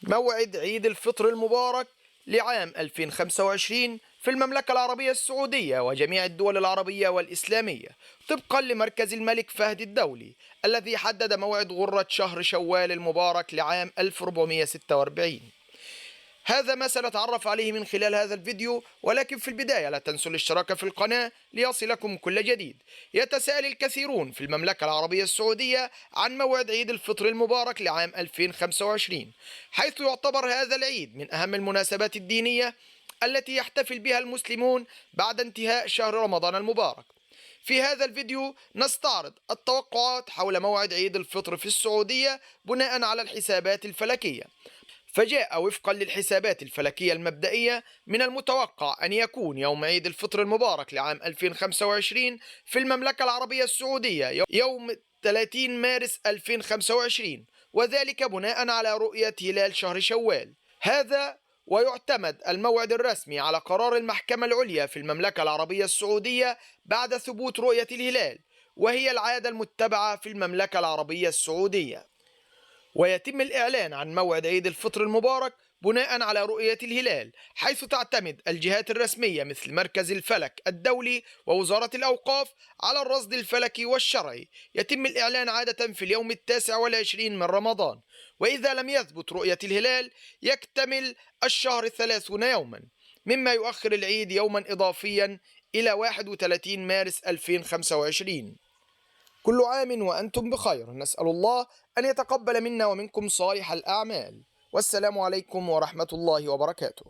موعد عيد الفطر المبارك لعام 2025 في المملكة العربية السعودية وجميع الدول العربية والإسلامية طبقا لمركز الملك فهد الدولي الذي حدد موعد غرة شهر شوال المبارك لعام 1446. هذا ما سنتعرف عليه من خلال هذا الفيديو، ولكن في البداية لا تنسوا الاشتراك في القناة ليصلكم كل جديد. يتساءل الكثيرون في المملكة العربية السعودية عن موعد عيد الفطر المبارك لعام 2025، حيث يعتبر هذا العيد من أهم المناسبات الدينية التي يحتفل بها المسلمون بعد انتهاء شهر رمضان المبارك. في هذا الفيديو نستعرض التوقعات حول موعد عيد الفطر في السعودية بناء على الحسابات الفلكية. فجاء وفقا للحسابات الفلكية المبدئية من المتوقع أن يكون يوم عيد الفطر المبارك لعام 2025 في المملكة العربية السعودية يوم 30 مارس 2025، وذلك بناء على رؤية هلال شهر شوال. هذا ويعتمد الموعد الرسمي على قرار المحكمة العليا في المملكة العربية السعودية بعد ثبوت رؤية الهلال، وهي العادة المتبعة في المملكة العربية السعودية. ويتم الإعلان عن موعد عيد الفطر المبارك بناء على رؤية الهلال، حيث تعتمد الجهات الرسمية مثل مركز الفلك الدولي ووزارة الأوقاف على الرصد الفلكي والشرعي. يتم الإعلان عادة في اليوم 29 من رمضان، وإذا لم يثبت رؤية الهلال يكتمل الشهر 30 يوما، مما يؤخر العيد يوما إضافيا إلى 31 مارس 2025. كل عام وأنتم بخير، نسأل الله أن يتقبل منا ومنكم صالح الأعمال، والسلام عليكم ورحمة الله وبركاته.